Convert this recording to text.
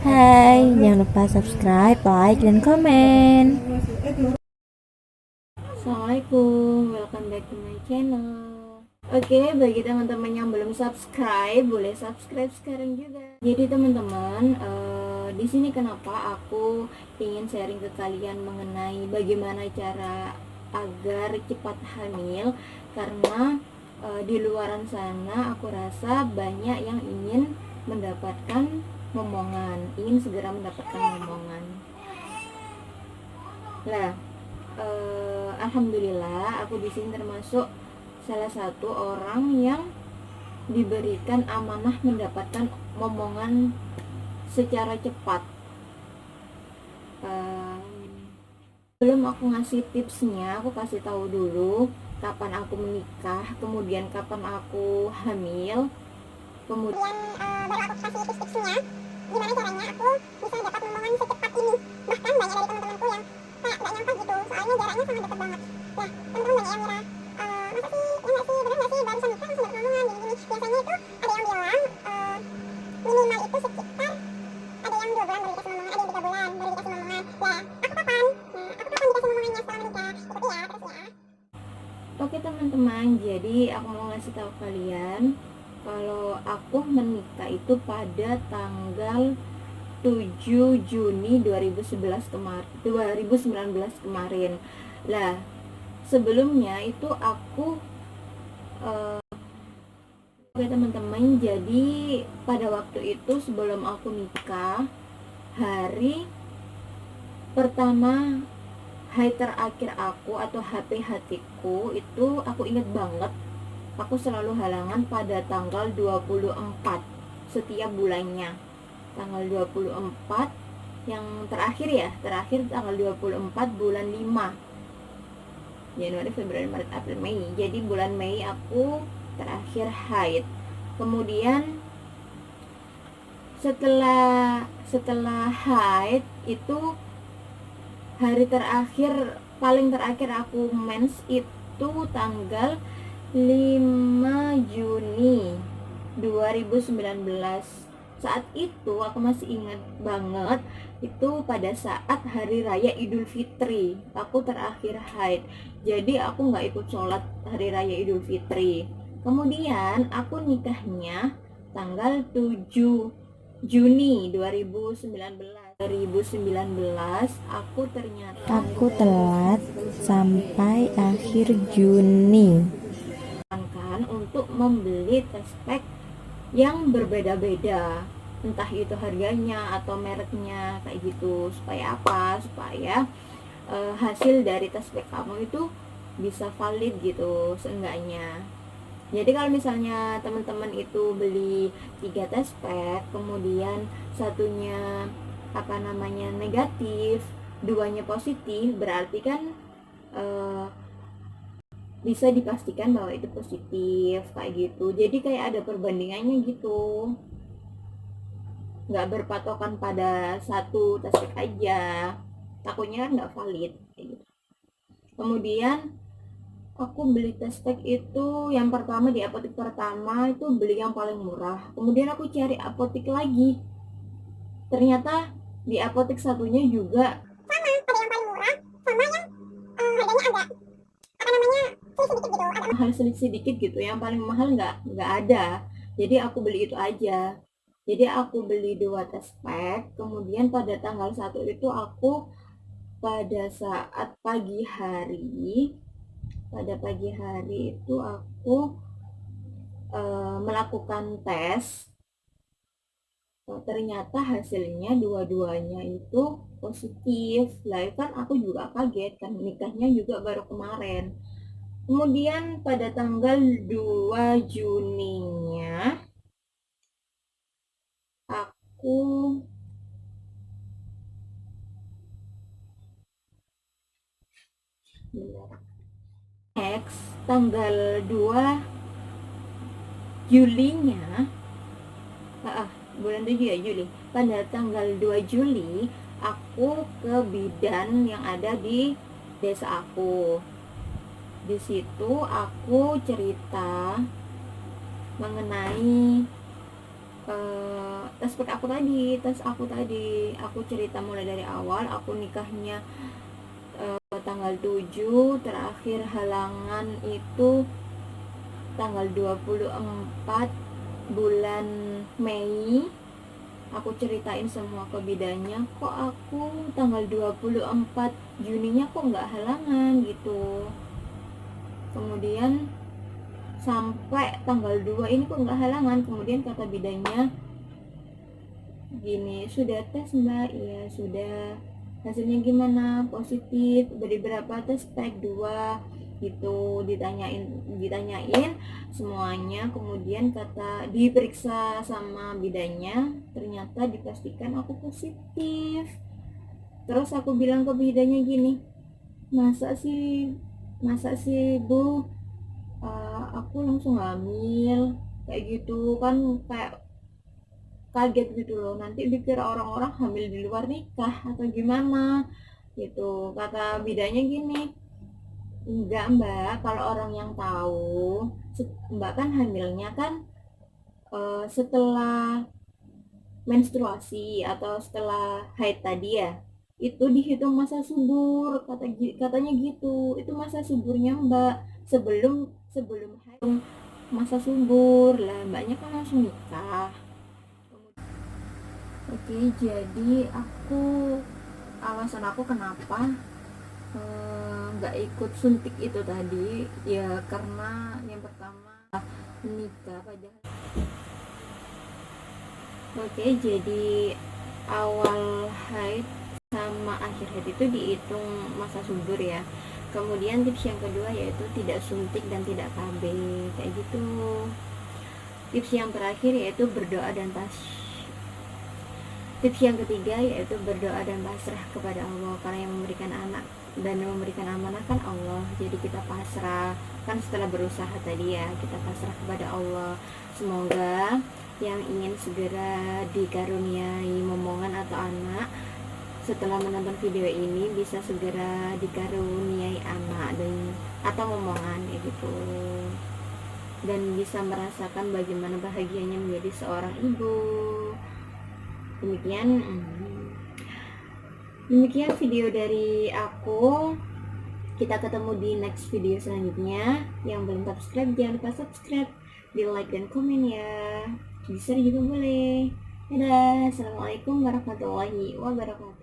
Hai, jangan lupa subscribe, like, dan komen. Assalamualaikum, welcome back to my channel. Oke, bagi teman-teman yang belum subscribe, boleh subscribe sekarang juga. Jadi teman-teman, di sini kenapa aku ingin sharing ke kalian mengenai bagaimana cara agar cepat hamil, karena di luaran sana aku rasa banyak yang ingin mendapatkan momongan, ingin segera mendapatkan momongan. Nah, alhamdulillah aku di sini termasuk salah satu orang yang diberikan amanah mendapatkan momongan secara cepat. Belum aku ngasih tipsnya, aku kasih tahu dulu kapan aku menikah, kemudian kapan aku hamil, kemudian baru aku kasih tips-tipsnya gimana caranya aku bisa dapat momongan secepat ini. Bahkan banyak dari teman-temanku yang kayak gak nyangka gitu, soalnya jaraknya sangat dekat banget. Nah, teman-teman banyak yang ngira masa sih, ya gak sih, bener gak sih barusan nikah langsung dapat momongan gini-gini. Biasanya itu ada yang bilang minimal itu sekitar, ada yang 2 bulan baru dikasih momongan, ada yang 3 bulan baru dikasih momongan. Nah, aku kapan? Nah, aku kapan dikasih momongannya setelah menikah? Ikuti ya, terus ya. Oke teman-teman, jadi aku mau ngasih tahu kalian kalau aku menikah itu pada tanggal 7 Juni 2019 kemarin. Lah, sebelumnya itu aku oke teman-teman, jadi pada waktu itu sebelum aku nikah, hari pertama, hari terakhir aku atau HPHT-ku itu aku inget banget, aku selalu halangan pada tanggal 24 setiap bulannya. Tanggal 24 yang terakhir tanggal 24 bulan 5, Januari, Februari, Maret, April, Mei. Jadi bulan Mei aku terakhir haid. Kemudian setelah haid itu hari terakhir, paling terakhir aku mens itu tanggal 5 Juni 2019. Saat itu aku masih ingat banget, itu pada saat hari raya Idul Fitri aku terakhir haid. Jadi aku nggak ikut sholat hari raya Idul Fitri. Kemudian aku nikahnya tanggal 7 Juni 2019. Aku telat sampai akhir Juni kan untuk membeli test pack yang berbeda-beda, entah itu harganya atau mereknya kayak gitu. Supaya apa? Supaya hasil dari test pack kamu itu bisa valid gitu seenggaknya. Jadi kalau misalnya teman-teman itu beli 3 test pack, kemudian satunya negatif, 2-nya positif, berarti kan bisa dipastikan bahwa itu positif kayak gitu. Jadi kayak ada perbandingannya gitu, nggak berpatokan pada satu test pack aja, takutnya kan nggak valid kayak gitu. Kemudian aku beli test pack itu yang pertama di apotek pertama itu beli yang paling murah. Kemudian aku cari apotek lagi, ternyata di apotek satunya juga sama, ada yang paling murah sama yang harganya agak mahal sedikit gitu. Yang paling mahal nggak ada. Jadi aku beli itu aja. Jadi aku beli 2 test pack. Kemudian pada tanggal 1 itu aku pada saat pagi hari itu aku melakukan tes. Ternyata hasilnya dua-duanya itu positif. Lah kan aku juga kaget kan, nikahnya juga baru kemarin. Kemudian pada tanggal 2 Juninya aku tanggal 2 Julinya bulan 7 ya, Juli. Pada tanggal 2 Juli aku ke bidan yang ada di desa aku. Di situ aku cerita mengenai tas aku tadi aku cerita mulai dari awal. Aku nikahnya tanggal 7, terakhir halangan itu tanggal 24 bulan Mei. Aku ceritain semua ke bidannya, kok aku tanggal 24 Juninya kok nggak halangan gitu. Kemudian sampai tanggal 2 ini kok nggak halangan. Kemudian kata bidannya gini, sudah tes mbak? Iya sudah. Hasilnya gimana? Positif. Dari berapa tes? Tek 2 gitu. Ditanyain semuanya. Kemudian kata diperiksa sama bidannya, ternyata dipastikan aku positif. Terus aku bilang ke bidannya gini, masa sih bu, aku langsung hamil kayak gitu kan, kayak kaget gitu loh, nanti dikira orang-orang hamil di luar nikah atau gimana gitu. Kata bidanya gini, enggak mbak, kalau orang yang tahu, mbak kan hamilnya kan setelah menstruasi atau setelah haid tadi ya, itu dihitung masa subur, katanya gitu. Itu masa suburnya mbak, sebelum sebelum haid masa subur lah, mbaknya kan langsung nikah. Oke, jadi alasan aku kenapa nggak ikut suntik itu tadi ya, karena yang pertama nikah pada. Oke, jadi awal haid sama akhir haid itu dihitung masa subur ya. Kemudian tips yang kedua yaitu tidak suntik dan tidak KB kayak gitu. Tips yang terakhir yaitu berdoa dan tips yang ketiga yaitu berdoa dan pasrah kepada Allah, karena yang memberikan anak dan memberikan amanah kan Allah. Jadi kita pasrah, kan setelah berusaha tadi ya, kita pasrah kepada Allah. Semoga yang ingin segera dikaruniai momongan atau anak setelah menonton video ini bisa segera dikaruniai anak dan atau momongan gitu, dan bisa merasakan bagaimana bahagianya menjadi seorang ibu. Demikian video dari aku. Kita ketemu di next video selanjutnya. Yang belum subscribe jangan lupa subscribe, di like dan komen ya, di share juga boleh. Dadah, assalamualaikum warahmatullahi wabarakatuh.